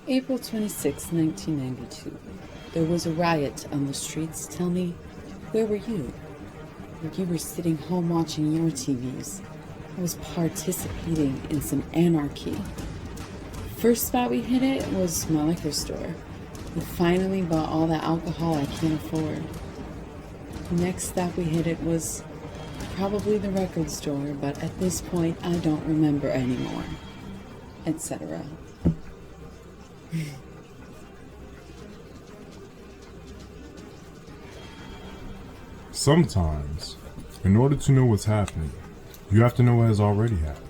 April 26, 1992. There was a riot on the streets. Tell me, where were you? You were sitting home watching your TVs. I was participating in some anarchy. First spot we hit it was my liquor store. We finally bought all the alcohol I can't afford. The next stop we hit it was probably the record store, but at this point I don't remember anymore, etc. Sometimes, in order to know what's happening, you have to know what has already happened,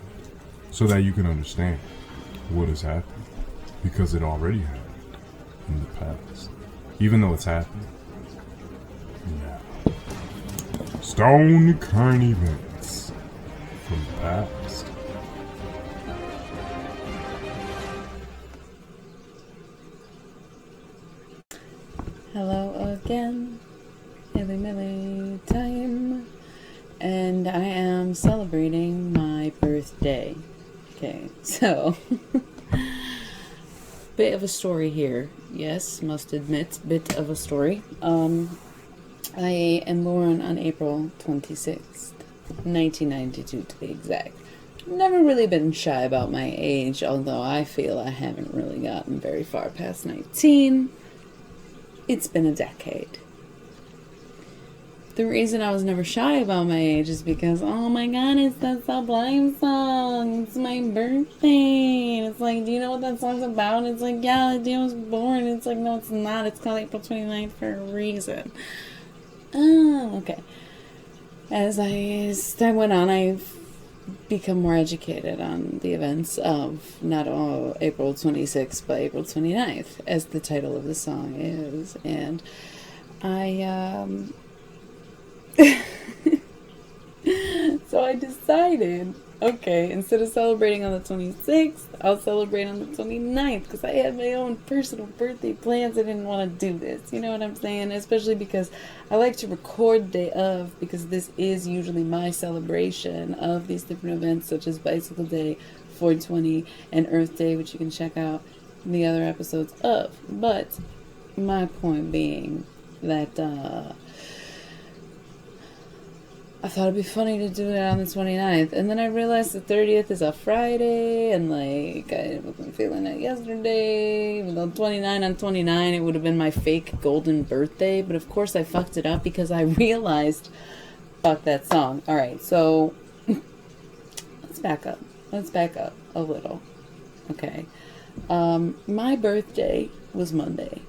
so that you can understand what has happened, because it already happened in the past, even though it's happening now. Stone current events from the past. Hello again, Illy Milly time, and I am celebrating my birthday. Okay, so bit of a story here. Yes, must admit, bit of a story. I am born on April 26th, 1992 to be exact. Never really been shy about my age, although I feel I haven't really gotten very far past 19. It's been a decade. The reason I was never shy about my age is because, oh my god, it's that Sublime song. It's my birthday. And it's like, do you know what that song's about? It's like, yeah, the day I was born. It's like, no, it's not. It's called April 29th for a reason. Oh, okay. As time went on, I've become more educated on the events of not April 26th, but April 29th, as the title of the song is. And I, so I decided, okay, instead of celebrating on the 26th, I'll celebrate on the 29th, because I had my own personal birthday plans. I didn't want to do this, you know what I'm saying? Especially because I like to record day of, because this is usually my celebration of these different events, such as Bicycle Day, 420, and Earth Day, which you can check out in the other episodes of. But my point being that I thought it'd be funny to do it on the 29th, and then I realized the 30th is a Friday, and like, I wasn't feeling it yesterday. Even though 29 on 29, it would have been my fake golden birthday, but of course I fucked it up because I realized, fuck that song. Alright, so, let's back up. Let's back up a little. Okay. My birthday was Monday.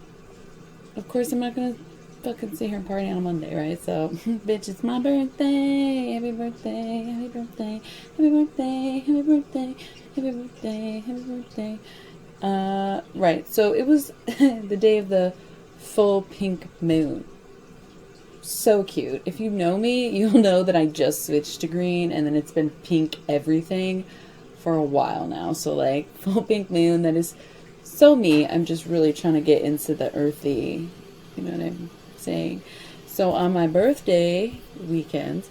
Of course, I'm not gonna fucking sit here and party on a Monday, right? So, bitch, it's my birthday. Happy birthday, happy birthday, happy birthday, happy birthday, happy birthday, happy birthday. Right. So it was the day of the full pink moon. So cute. If you know me, you'll know that I just switched to green, and then it's been pink everything for a while now. So like full pink moon, that is so me. I'm just really trying to get into the earthy, you know what I'm saying? So on my birthday weekend,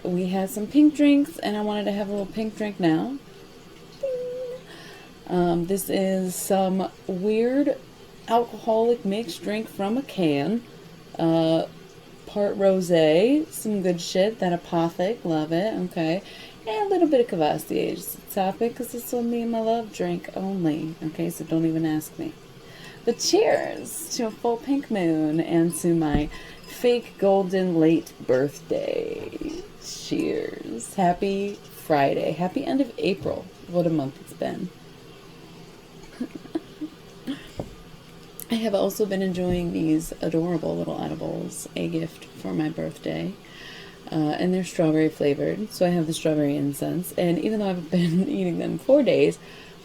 we had some pink drinks, and I wanted to have a little pink drink now. This is some weird alcoholic mixed drink from a can. Part rosé, some good shit. That Apothic, love it. Okay. And a little bit of Cavassier, just a topic, because it's only my love drink only. Okay, so don't even ask me. But cheers to a full pink moon and to my fake golden late birthday. Cheers. Happy Friday. Happy end of April. What a month it's been. I have also been enjoying these adorable little edibles, a gift for my birthday. And they're strawberry flavored, so I have the strawberry incense. And even though I've been eating them 4 days,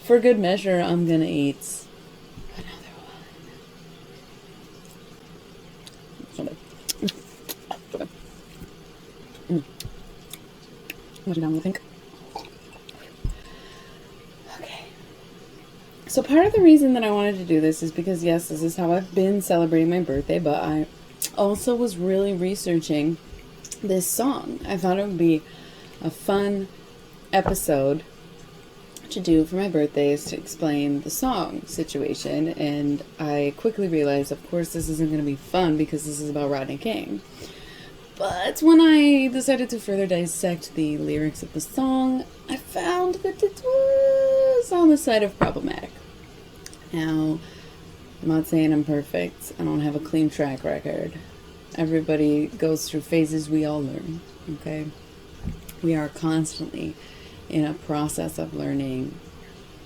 for good measure, I'm gonna eat another one. What do you think? Okay. So part of the reason that I wanted to do this is because, yes, this is how I've been celebrating my birthday, but I also was really researching this song. I thought it would be a fun episode to do for my birthday is to explain the song situation, and I quickly realized, of course, this isn't going to be fun because this is about Rodney King. But when I decided to further dissect the lyrics of the song, I found that it was on the side of problematic. Now, I'm not saying I'm perfect. I don't have a clean track record. Everybody goes through phases, we all learn, okay? We are constantly in a process of learning,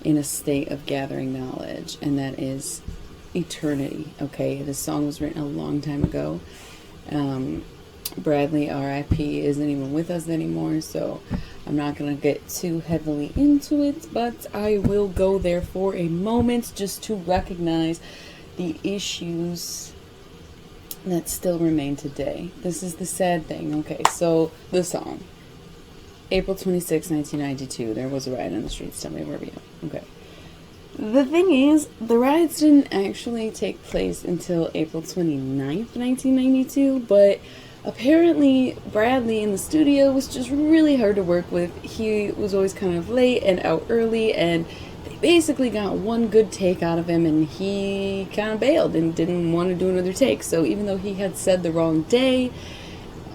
in a state of gathering knowledge, and that is eternity, okay? This song was written a long time ago. Bradley, R.I.P., isn't even with us anymore, so I'm not going to get too heavily into it, but I will go there for a moment just to recognize the issues that still remain today. This is the sad thing. Okay, so the song. April 26, 1992, there was a riot in the streets. Tell me where we are. Okay. The thing is, the riots didn't actually take place until April 29th, 1992, but apparently Bradley in the studio was just really hard to work with. He was always kind of late and out early, and they basically got one good take out of him, and he kind of bailed and didn't want to do another take. So even though he had said the wrong day,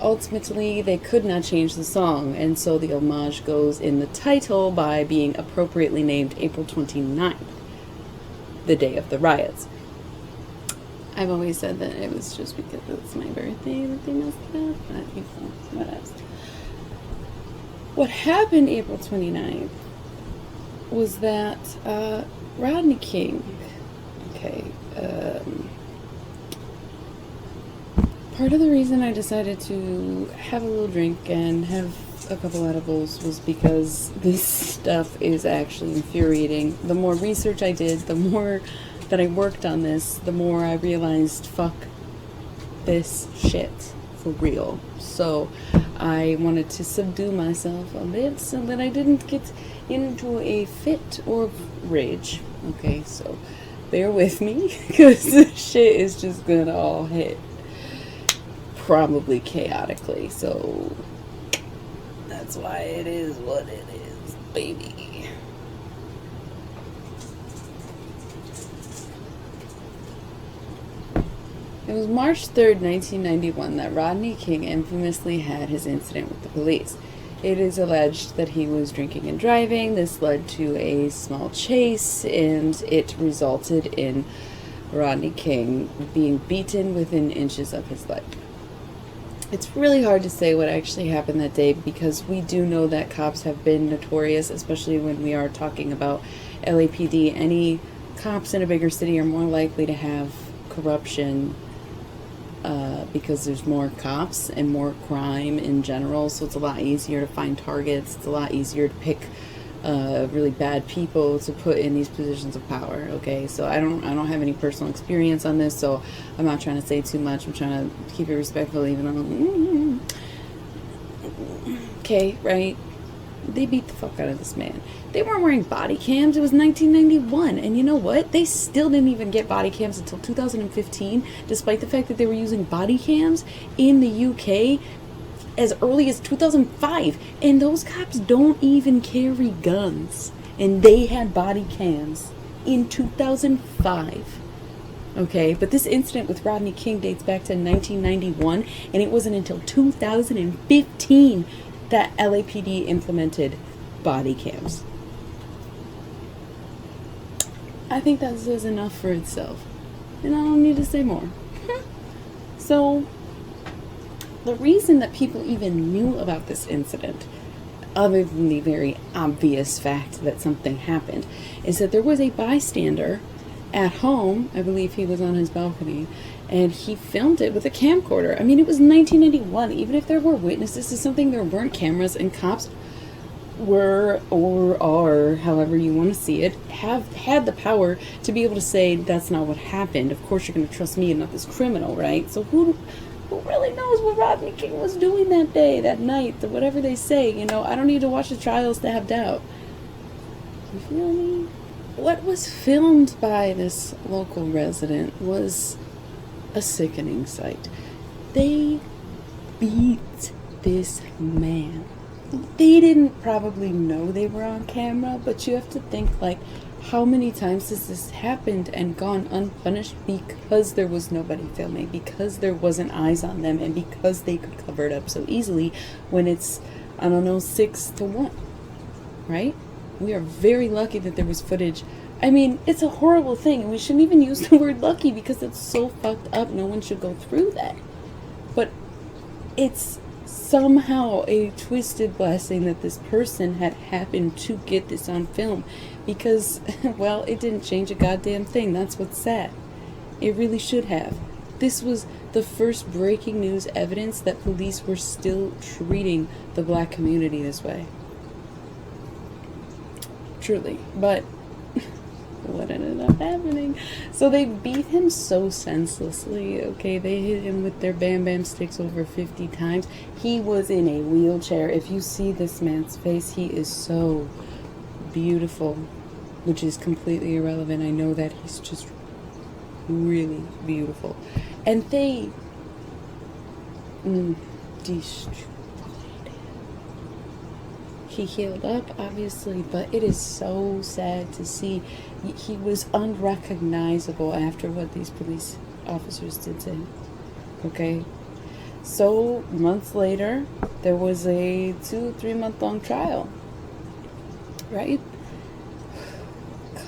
ultimately they could not change the song, and so the homage goes in the title by being appropriately named April 29th, the day of the riots. I've always said that it was just because it's my birthday that they messed it up, but you know, what else? What happened April 29th was that Rodney King, part of the reason I decided to have a little drink and have a couple edibles was because this stuff is actually infuriating. The more research I did, the more that I worked on this, the more I realized, fuck this shit for real. So I wanted to subdue myself a bit so that I didn't get into a fit or rage. Okay, so bear with me because this shit is just gonna all hit probably chaotically. So that's why it is what it is, baby. It was March 3rd, 1991 that Rodney King infamously had his incident with the police. It is alleged that he was drinking and driving. This led to a small chase, and it resulted in Rodney King being beaten within inches of his life. It's really hard to say what actually happened that day because we do know that cops have been notorious, especially when we are talking about LAPD. Any cops in a bigger city are more likely to have corruption because there's more cops and more crime in general, so it's a lot easier to find targets. It's a lot easier to pick really bad people to put in these positions of power. Okay, so I don't have any personal experience on this, so I'm not trying to say too much. I'm trying to keep it respectful, even though okay, right? They beat the fuck out of this man. They weren't wearing body cams. It was 1991. And you know what? They still didn't even get body cams until 2015, despite the fact that they were using body cams in the UK as early as 2005. And those cops don't even carry guns. And they had body cams in 2005. Okay, but this incident with Rodney King dates back to 1991, and it wasn't until 2015 that LAPD implemented body cams. I think that says enough for itself, and I don't need to say more. So, the reason that people even knew about this incident, other than the very obvious fact that something happened, is that there was a bystander at home. I believe he was on his balcony, and he filmed it with a camcorder. I mean, it was 1981. Even if there were witnesses to something, there weren't cameras, and cops were, or are, however you want to see it, have had the power to be able to say, that's not what happened. Of course you're going to trust me and not this criminal, right? So who really knows what Rodney King was doing that day, that night, whatever they say, you know? I don't need to watch the trials to have doubt. You feel me? What was filmed by this local resident was a sickening sight. They beat this man they didn't probably know they were on camera, but you have to think, like, how many times has this happened and gone unpunished because there was nobody filming, because there wasn't eyes on them, and because they could cover it up so easily when it's, I don't know, 6-1, right? We are very lucky that there was footage. I mean, it's a horrible thing, and we shouldn't even use the word lucky because it's so fucked up. No one should go through that. But it's somehow a twisted blessing that this person had happened to get this on film because, well, it didn't change a goddamn thing. That's what's sad. It really should have. This was the first breaking news evidence that police were still treating the black community this way. Truly. But what ended up happening? So they beat him so senselessly, okay? They hit him with their bam bam sticks over 50 times. He was in a wheelchair. If you see this man's face, he is so beautiful, which is completely irrelevant. I know that he's just really beautiful. And they destroyed. He healed up, obviously, but it is so sad to see. He was unrecognizable after what these police officers did to him. Okay? So, months later, there was a 2-3 month long trial. Right? God.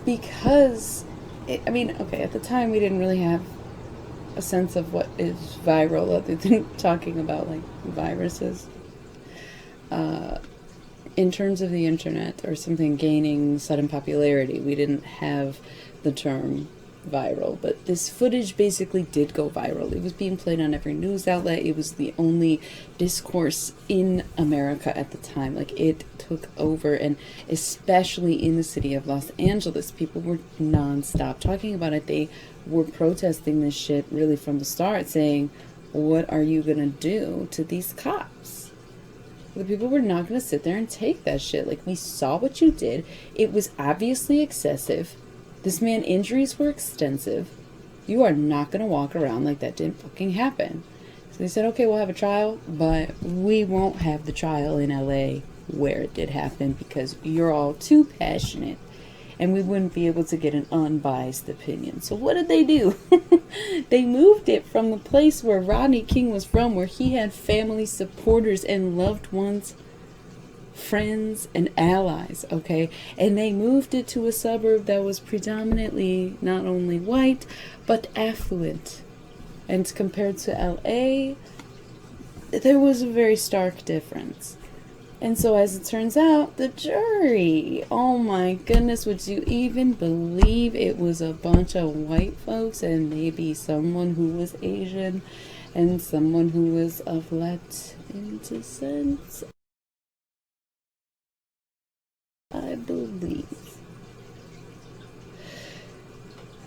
Because, okay, at the time we didn't really have a sense of what is viral other than talking about, like, viruses. In terms of the internet or something gaining sudden popularity, we didn't have the term viral, but this footage basically did go viral. It was being played on every news outlet. It was the only discourse in America at the time. Like, it took over, and especially in the city of Los Angeles, people were nonstop talking about it. They were protesting this shit really from the start, saying, what are you gonna do to these cops? The people were not going to sit there and take that shit. Like, we saw what you did. It was obviously excessive. This man, injuries were extensive. You are not going to walk around like that didn't fucking happen. So they said, okay, we'll have a trial, but we won't have the trial in LA where it did happen because you're all too passionate and we wouldn't be able to get an unbiased opinion. So what did they do? They moved it from the place where Rodney King was from, where he had family, supporters, and loved ones, friends, and allies, okay? And they moved it to a suburb that was predominantly not only white, but affluent. And compared to LA, there was a very stark difference. And so, as it turns out, the jury, oh my goodness, would you even believe it was a bunch of white folks and maybe someone who was Asian and someone who was of Latin descent? I believe.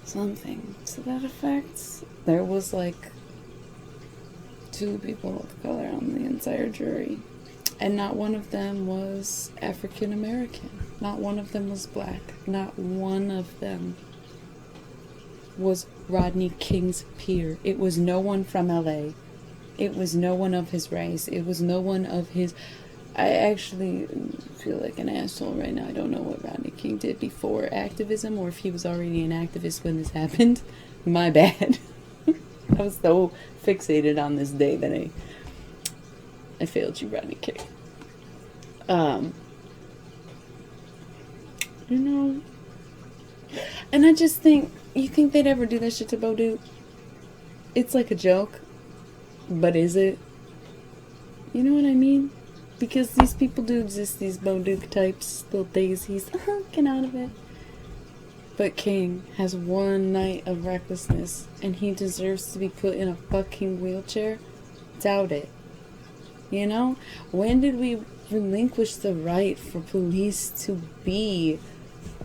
Something to that effect. There was like 2 people of color on the entire jury. And not one of them was African American. Not one of them was black. Not one of them was Rodney King's peer. It was no one from LA. It was no one of his race. It was no one of his... I actually feel like an asshole right now. I don't know what Rodney King did before activism or if he was already an activist when this happened. My bad. I was so fixated on this day that I failed you, Rodney King. You know, and I just think, you think they'd ever do that shit to Bo Duke? It's like a joke, but is it? You know what I mean? Because these people do exist, these Bo Duke types, little daisies, get out of it. But King has one night of recklessness, and he deserves to be put in a fucking wheelchair? Doubt it. You know? When did we relinquish the right for police to be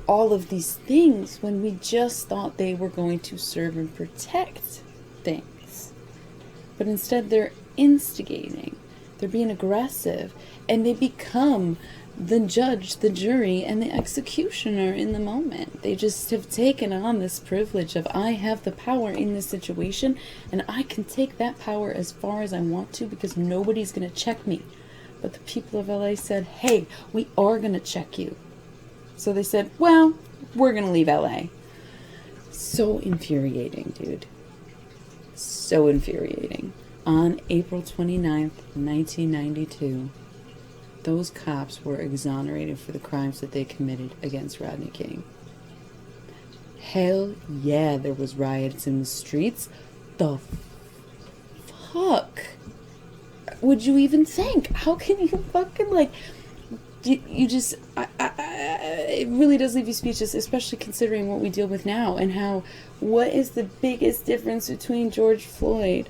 all of these things when we just thought they were going to serve and protect things? But instead they're instigating. They're being aggressive. And they become the judge, the jury, and the executioner in the moment. They just have taken on this privilege of, I have the power in this situation, and I can take that power as far as I want to because nobody's going to check me. But the people of LA said, hey, we are going to check you. So they said, well, we're going to leave LA. So infuriating, dude. So infuriating. On April 29th, 1992, those cops were exonerated for the crimes that they committed against Rodney King. Hell yeah, there was riots in the streets. The fuck would you even think? How can you fucking, like, you just, it really does leave you speechless, especially considering what we deal with now and how, what is the biggest difference between George Floyd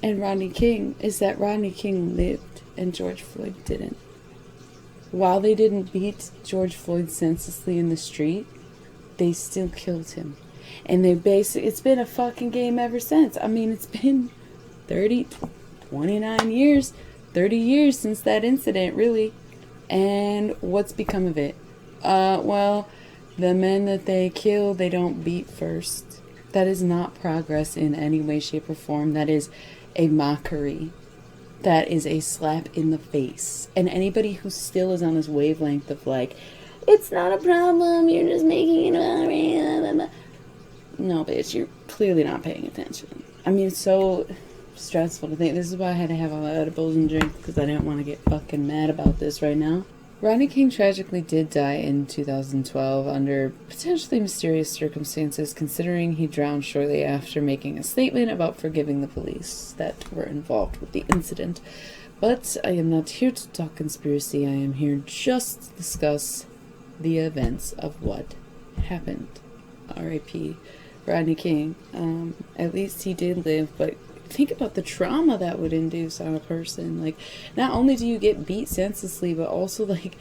and Rodney King is that Rodney King lived and George Floyd didn't. While they didn't beat George Floyd senselessly in the street, they still killed him. And it's been a fucking game ever since. I mean, it's been 29 years, 30 years since that incident, really. And what's become of it? Well, the men that they kill, they don't beat first. That is not progress in any way, shape, or form. That is a mockery. That is a slap in the face. And anybody who still is on this wavelength of like, it's not a problem, you're just making it up. No, bitch, you're clearly not paying attention. I mean, it's so stressful to think. This is why I had to have all the edibles and drink, because I didn't want to get fucking mad about this right now. Rodney King tragically did die in 2012 under potentially mysterious circumstances, considering he drowned shortly after making a statement about forgiving the police that were involved with the incident. But I am not here to talk conspiracy. I am here just to discuss the events of what happened. R.I.P. Rodney King. At least he did live, but think about the trauma that would induce on a person. Like, not only do you get beat senselessly, but also, like,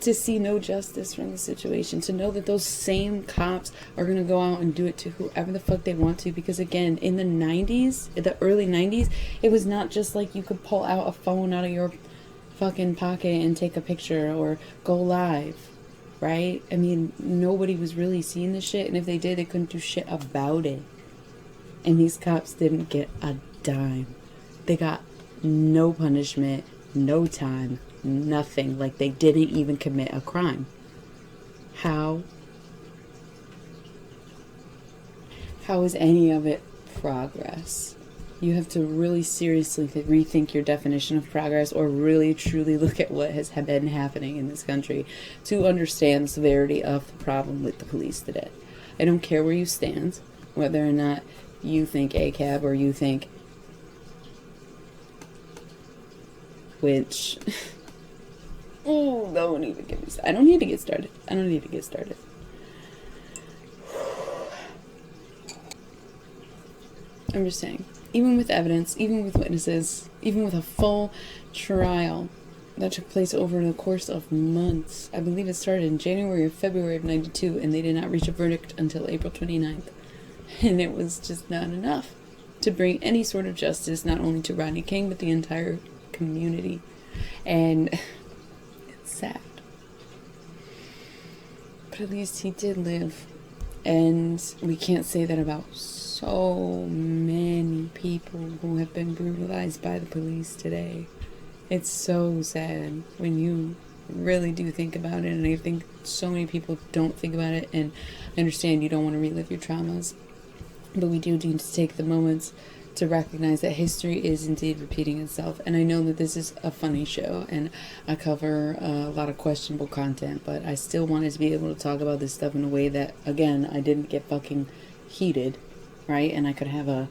to see no justice from the situation. To know that those same cops are going to go out and do it to whoever the fuck they want to. Because, again, in the 90s, the early 90s, it was not just like you could pull out a phone out of your fucking pocket and take a picture or go live. Right? I mean, nobody was really seeing this shit. And if they did, they couldn't do shit about it. And these cops didn't get a dime. They got no punishment, no time, nothing. Like, they didn't even commit a crime. How is any of it progress? You have to really seriously rethink your definition of progress, or really truly look at what has been happening in this country to understand the severity of the problem with the police today. I don't care where you stand, whether or not you think ACAB or you think which oh, don't even get me started. I don't need to get started. I'm just saying, even with evidence, even with witnesses, even with a full trial that took place over the course of months, I believe it started in January or February of 92, and they did not reach a verdict until April 29th. And it was just not enough to bring any sort of justice, not only to Rodney King, but the entire community. And it's sad. But at least he did live. And we can't say that about so many people who have been brutalized by the police today. It's so sad when you really do think about it. And I think so many people don't think about it. And I understand you don't want to relive your traumas. But we do need to take the moments to recognize that history is indeed repeating itself. And I know that this is a funny show and I cover a lot of questionable content, but I still wanted to be able to talk about this stuff in a way that, again, I didn't get fucking heated, right? And I could have a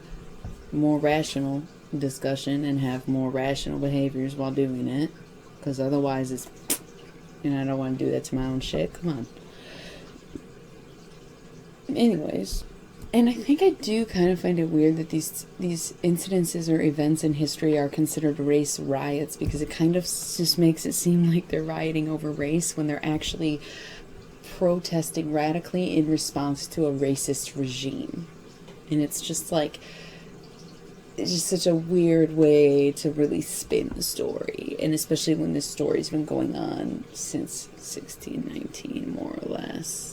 more rational discussion and have more rational behaviors while doing it. Because otherwise it's, I don't want to do that to my own shit. Come on. Anyways. And I think I do kind of find it weird that these incidences or events in history are considered race riots, because it kind of just makes it seem like they're rioting over race when they're actually protesting radically in response to a racist regime. And it's just like, it's just such a weird way to really spin the story. And especially when this story's been going on since 1619, more or less.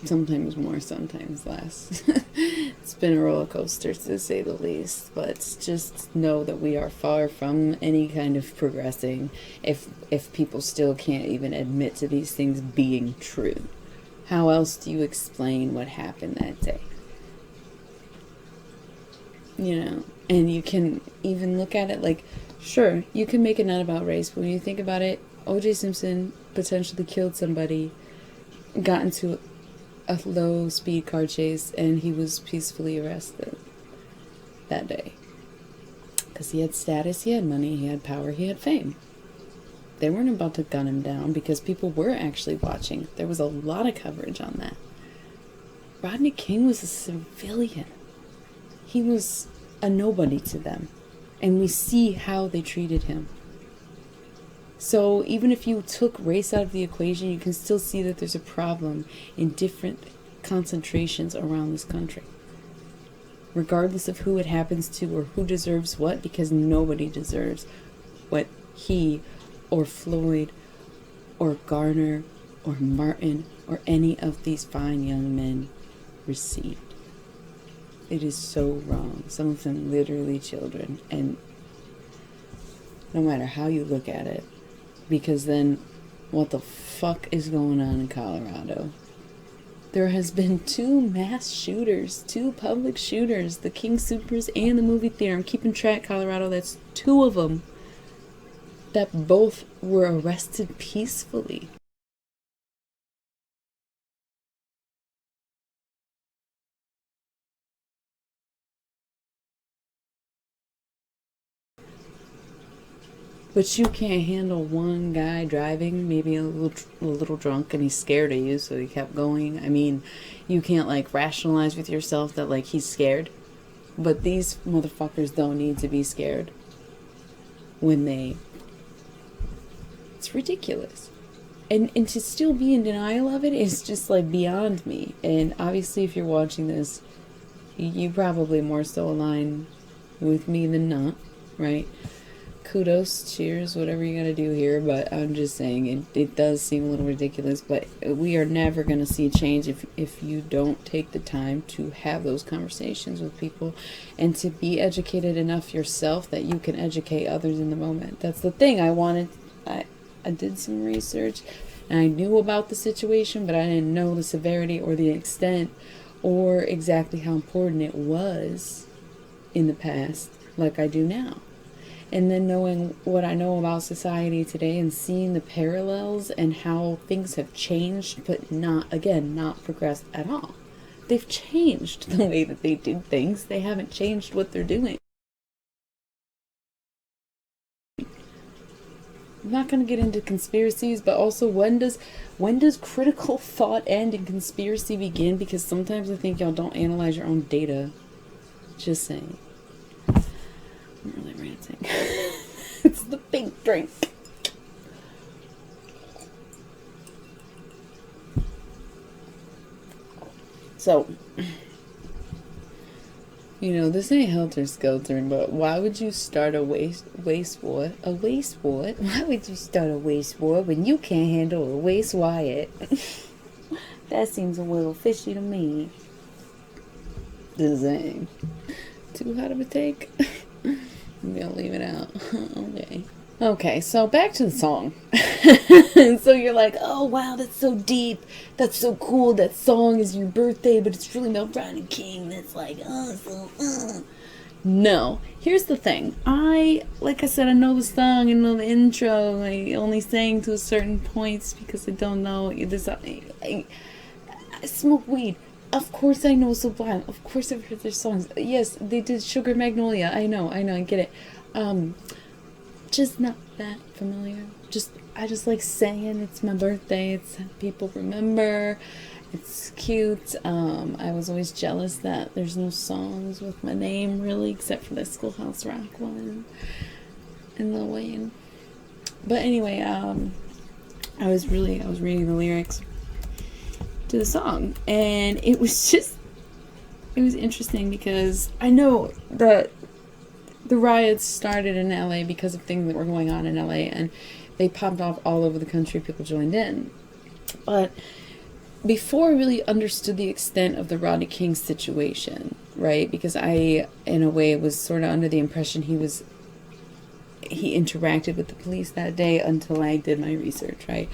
Sometimes more, sometimes less. It's It's been a roller coaster, to say the least, but just know that we are far from any kind of progressing if people still can't even admit to these things being true. How else do you explain what happened that day? You know, and you can even look at it like, sure, you can make it not about race, but when you think about it, O.J. Simpson potentially killed somebody, got into a low-speed car chase, and he was peacefully arrested that day. Because he had status, he had money, he had power, he had fame. They weren't about to gun him down because people were actually watching. There was a lot of coverage on that. Rodney King was a civilian. He was a nobody to them. And we see how they treated him. So even if you took race out of the equation, you can still see that there's a problem in different concentrations around this country. Regardless of who it happens to or who deserves what, because nobody deserves what he or Floyd or Garner or Martin or any of these fine young men received. It is so wrong. Some of them literally children. And no matter how you look at it, because then what the fuck is going on in Colorado? There has been 2 mass shooters, 2 public shooters, the King Soopers and the movie theater. I'm keeping track, Colorado. That's 2 of them that both were arrested peacefully. But you can't handle one guy driving, maybe a little drunk, and he's scared of you, so he kept going. I mean, you can't, like, rationalize with yourself that, like, he's scared. But these motherfuckers don't need to be scared when they... It's ridiculous. And to still be in denial of it is just, like, beyond me. And obviously, if you're watching this, you probably more so align with me than not, right? Kudos, cheers, whatever you gotta do here, but I'm just saying it does seem a little ridiculous, but we are never gonna see change if you don't take the time to have those conversations with people and to be educated enough yourself that you can educate others in the moment. That's the thing. I did some research and I knew about the situation, but I didn't know the severity or the extent or exactly how important it was in the past like I do now. And then knowing what I know about society today and seeing the parallels and how things have changed, but not progressed at all. They've changed the way that they do things. They haven't changed what they're doing. I'm not going to get into conspiracies, but also when does critical thought end and conspiracy begin? Because sometimes I think y'all don't analyze your own data. Just saying. I'm really ranting. It's the pink drink. So, this ain't helter-skelter, but why would you start a waste war? A waste war? Why would you start a waste war when you can't handle a waste riot? That seems a little fishy to me. Just saying. Too hot of a take? Maybe I'll leave it out. Okay, so back to the song. So you're like, oh wow, that's so deep. That's so cool. That song is your birthday, but it's really about Rodney King. That's like, No. Here's the thing. Like I said, I know the song, I know the intro. I only sang to certain points because I don't know. I smoke weed. Of course I know Sublime. Of course I've heard their songs. Yes, they did Sugar Magnolia. I know, I get it. Just not that familiar. I just like saying it's my birthday. It's people remember. It's cute. I was always jealous that there's no songs with my name really, except for the Schoolhouse Rock one and Lil Wayne. But anyway, I was reading the lyrics to the song, and it was interesting because I know that the riots started in LA because of things that were going on in LA, and they popped off all over the country. People joined in, but before I really understood the extent of the Rodney King situation, right? Because I, in a way, was sort of under the impression he interacted with the police that day until I did my research, right?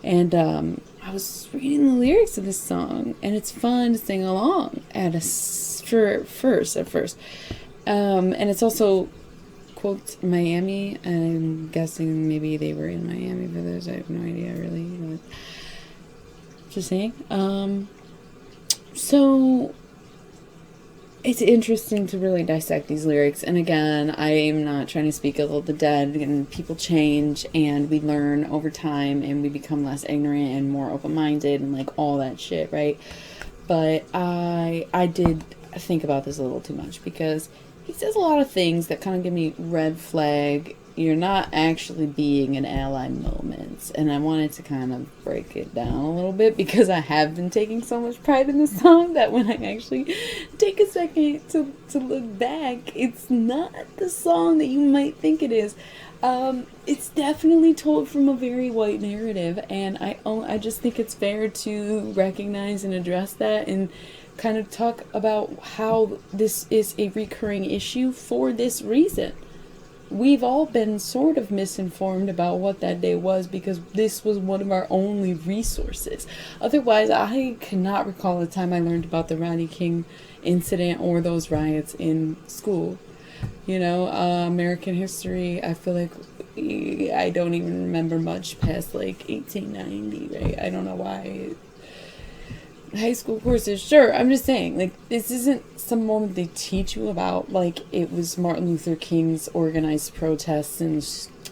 And I was reading the lyrics of this song, and it's fun to sing along at first. And it's also quotes Miami. I'm guessing maybe they were in Miami for this. I have no idea, really. But just saying. So it's interesting to really dissect these lyrics. And again, I am not trying to speak ill of the dead. And people change, and we learn over time, and we become less ignorant and more open-minded, and like all that shit, right? But I did think about this a little too much, because he says a lot of things that kind of give me red flag. You're not actually being an ally moments. And I wanted to kind of break it down a little bit, because I have been taking so much pride in this song that when I actually take a second to look back, it's not the song that you might think it is. It's definitely told from a very white narrative, and I just think it's fair to recognize and address that, and kind of talk about how this is a recurring issue for this reason. We've all been sort of misinformed about what that day was, because this was one of our only resources. Otherwise, I cannot recall the time I learned about the Rodney King incident or those riots in school. You know, American history, I feel like I don't even remember much past like 1890, right? I don't know why. High school courses, sure, I'm just saying, like, this isn't some moment they teach you about, like, it was Martin Luther King's organized protests and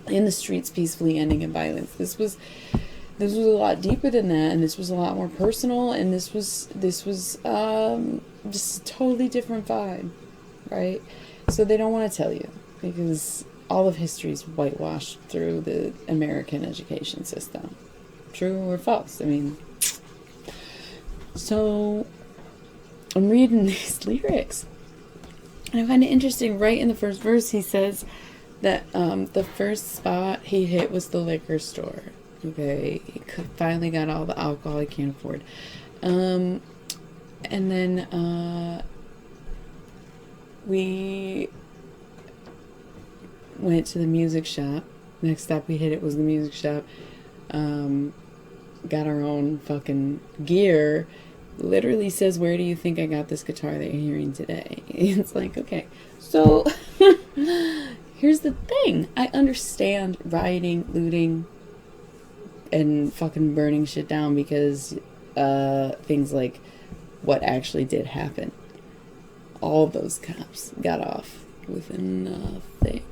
in the streets peacefully ending in violence. This was a lot deeper than that, and this was a lot more personal, and this was just a totally different vibe, right? So they don't want to tell you, because all of history is whitewashed through the American education system. True or false? I mean, so I'm reading these lyrics, and I find it interesting. Right in the first verse, he says that the first spot he hit was the liquor store. Okay, he finally got all the alcohol he can't afford. And then we went to the music shop. Next stop we hit it was the music shop. Got our own fucking gear. Literally says, where do you think I got this guitar that you're hearing today? It's like, okay, so here's the thing. I understand rioting, looting, and fucking burning shit down, because things like what actually did happen. All those cops got off with nothing.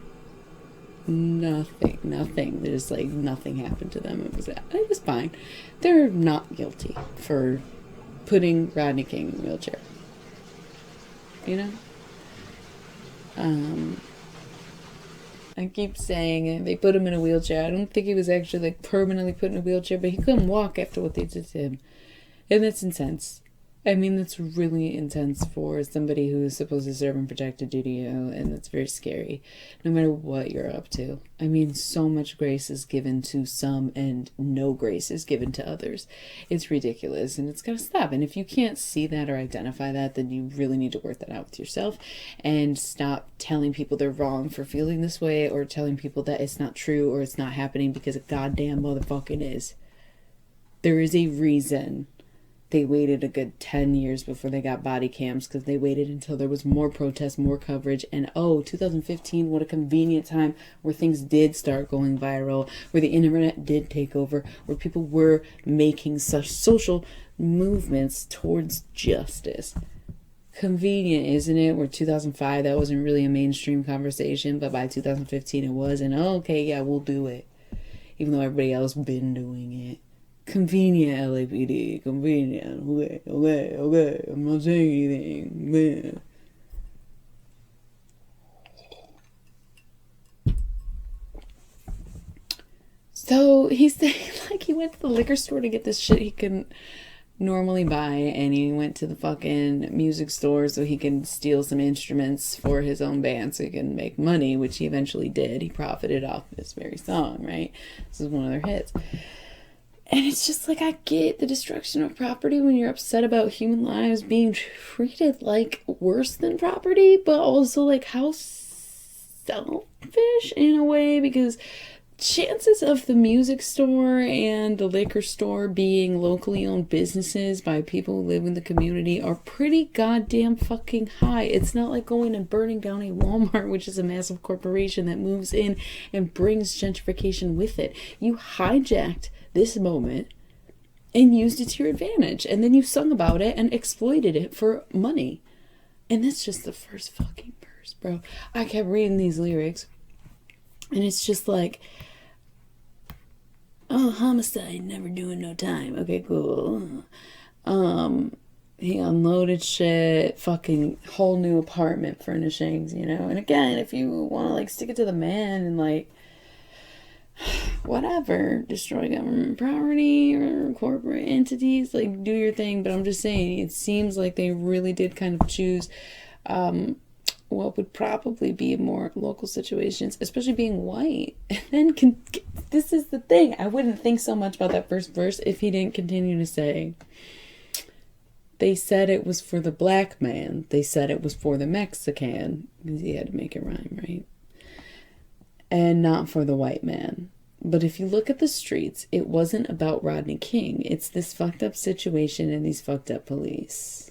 Nothing. There's like nothing happened to them. It was fine. They're not guilty for putting Rodney King in a wheelchair. You know? I keep saying it. They put him in a wheelchair. I don't think he was actually like permanently put in a wheelchair, but he couldn't walk after what they did to him. And that's intense. I mean, that's really intense for somebody who is supposed to serve and protected duty, and that's very scary, no matter what you're up to. I mean, so much grace is given to some and no grace is given to others. It's ridiculous, and it's got to stop. And if you can't see that or identify that, then you really need to work that out with yourself and stop telling people they're wrong for feeling this way, or telling people that it's not true or it's not happening, because it goddamn motherfucking is. There is a reason they waited a good 10 years before they got body cams, because they waited until there was more protests, more coverage, and 2015, what a convenient time where things did start going viral, where the internet did take over, where people were making such social movements towards justice. Convenient, isn't it? Where 2005, that wasn't really a mainstream conversation, but by 2015 it was, and okay, yeah, we'll do it, even though everybody else been doing it. Convenient, LAPD. Convenient. Okay. I'm not saying anything. Man. So he's saying, like, he went to the liquor store to get this shit he couldn't normally buy, and he went to the fucking music store so he can steal some instruments for his own band so he can make money, which he eventually did. He profited off this very song, right? This is one of their hits. And it's just like, I get the destruction of property when you're upset about human lives being treated like worse than property, but also like how selfish in a way, because chances of the music store and the liquor store being locally owned businesses by people who live in the community are pretty goddamn fucking high. It's not like going and burning down a Walmart, which is a massive corporation that moves in and brings gentrification with it. You hijacked this moment and used it to your advantage, and then you sung about it and exploited it for money. And that's just the first fucking verse, bro. I kept reading these lyrics, and it's just like, oh, homicide, never doing no time. Okay, cool. He unloaded shit, fucking whole new apartment furnishings, you know. And again, if you want to like stick it to the man and like whatever, destroy government property or corporate entities, like do your thing. But I'm just saying, it seems like they really did kind of choose what would probably be more local situations, especially being white. And then this is the thing, I wouldn't think so much about that first verse if he didn't continue to say, they said it was for the black man, they said it was for the Mexican, because he had to make it rhyme, right? And not for the white man. But if you look at the streets, it wasn't about Rodney King. It's this fucked up situation and these fucked up police.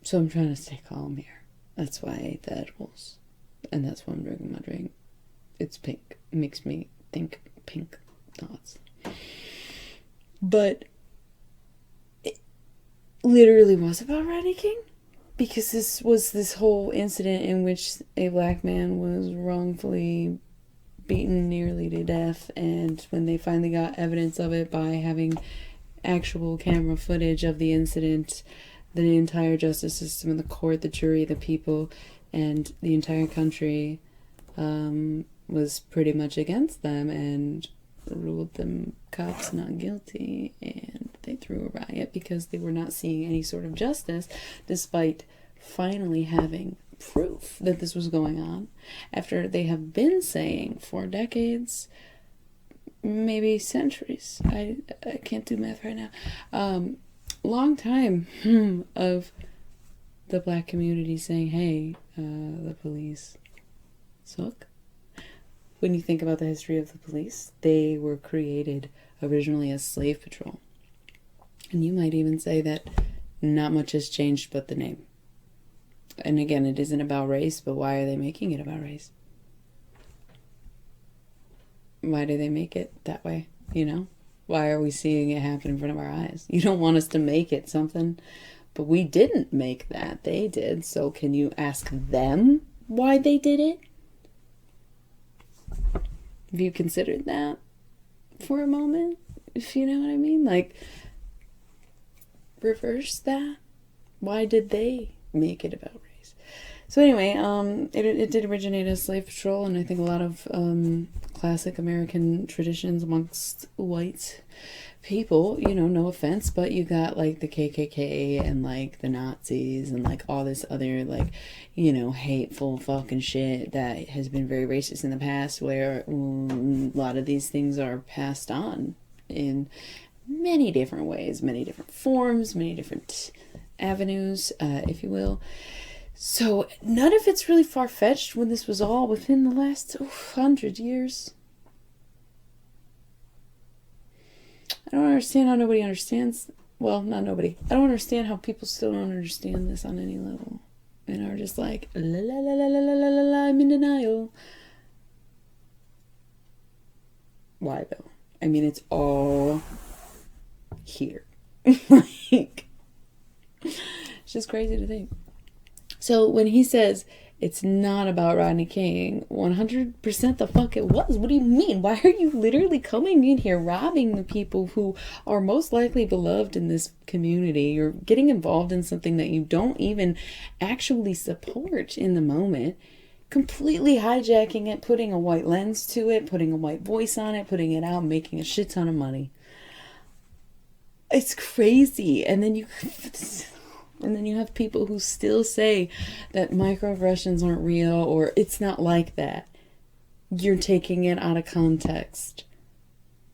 So I'm trying to stay calm here. That's why I ate the edibles. And that's why I'm drinking my drink. It's pink. It makes me think pink thoughts. But it literally was about Rodney King. Because this was this whole incident in which a black man was wrongfully beaten nearly to death. And when they finally got evidence of it by having actual camera footage of the incident, the entire justice system and the court, the jury, the people, and the entire country was pretty much against them and ruled them cops not guilty. And they threw a riot because they were not seeing any sort of justice, despite finally having proof that this was going on after they have been saying for decades, maybe centuries. I can't do math right now. Long time of the black community saying, hey, the police suck. When you think about the history of the police, they were created originally as slave patrol. And you might even say that not much has changed but the name. And again, it isn't about race, but why are they making it about race? Why do they make it that way, you know? Why are we seeing it happen in front of our eyes? You don't want us to make it something, but we didn't make that. They did. So can you ask them why they did it? Have you considered that for a moment? If you know what I mean? Like, reverse that. Why did they make it about race? So anyway, it did originate as slave patrol, and I think a lot of classic American traditions amongst white people, you know, no offense, but you got like the KKK and like the Nazis and like all this other like, you know, hateful fucking shit that has been very racist in the past, where a lot of these things are passed on in many different ways, many different forms, many different avenues, if you will. So none of it's really far-fetched when this was all within the last 100 years. I don't understand how nobody understands. Well, not nobody. I don't understand how people still don't understand this on any level. And are just like, la la la la la la la la la, I'm in denial. Why though? I mean, it's all here. Like, it's just crazy to think. So when he says it's not about Rodney King, 100% the fuck it was. What do you mean? Why are you literally coming in here robbing the people who are most likely beloved in this community? You're getting involved in something that you don't even actually support in the moment, completely hijacking it, putting a white lens to it, putting a white voice on it, putting it out, making a shit ton of money. It's crazy. And then you have people who still say that microaggressions aren't real or it's not like that. You're taking it out of context.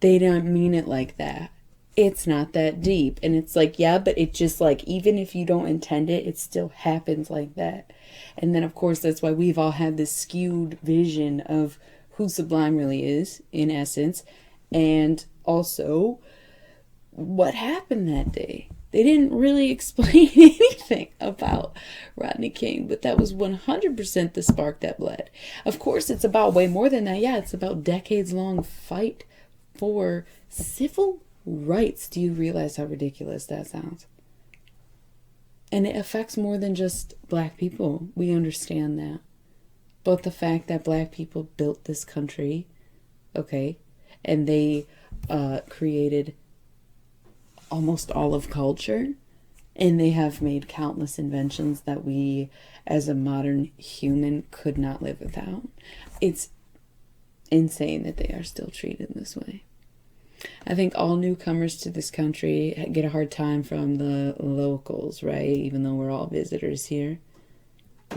They don't mean it like that. It's not that deep. And it's like, yeah, but it just like, even if you don't intend it, it still happens like that. And then, of course, that's why we've all had this skewed vision of who Sublime really is, in essence. And also, what happened that day. They didn't really explain anything about Rodney King, but that was 100% the spark that bled. Of course, it's about way more than that. Yeah, it's about decades-long fight for civil rights. Do you realize how ridiculous that sounds? And it affects more than just black people. We understand that. But the fact that black people built this country, okay, and they created almost all of culture, and they have made countless inventions that we as a modern human could not live without. It's insane that they are still treated this way. I think all newcomers to this country get a hard time from the locals, right? Even though we're all visitors here.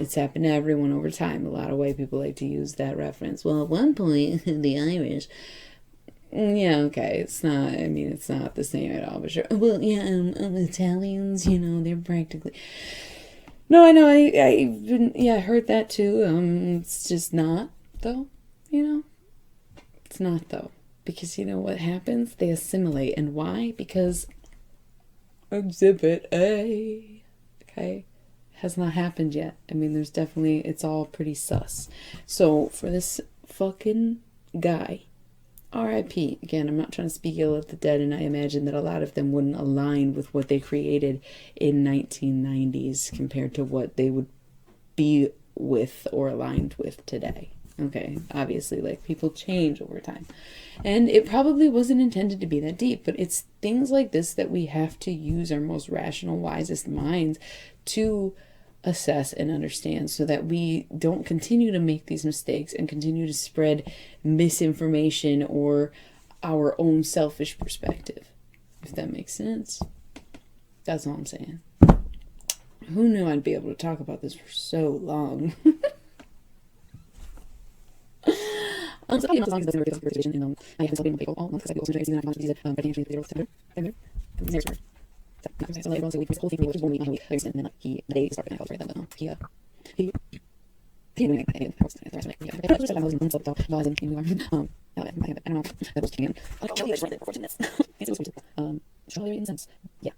It's happened to everyone over time. A lot of white people like to use that reference. Well, at one point, the Irish... Yeah, okay, it's not, I mean, it's not the same at all, but sure. Well, yeah, Italians, you know, they're practically... No, I know, I heard that too. It's just not, though, you know? It's not, though. Because you know what happens? They assimilate. And why? Because Exhibit A, okay, has not happened yet. I mean, there's definitely, it's all pretty sus. So, for this fucking guy... R.I.P. Again, I'm not trying to speak ill of the dead, and I imagine that a lot of them wouldn't align with what they created in 1990s compared to what they would be with or aligned with today. Okay, obviously, like, people change over time. And it probably wasn't intended to be that deep, but it's things like this that we have to use our most rational, wisest minds to assess and understand, so that we don't continue to make these mistakes and continue to spread misinformation or our own selfish perspective, if that makes sense. That's all I'm saying. Who knew I'd be able to talk about this for so long? So as long as it doesn't work with situation, I haven't been people all month because I also enjoy using that I can't really September. There's word. So like also we whole thing was only and then like he they started and I felt right then he doing it and the rest of it. Yeah. But I was in so I was in I don't know that was king. I'll show you guys right there for 14 minutes. It's so show you incense. Yeah.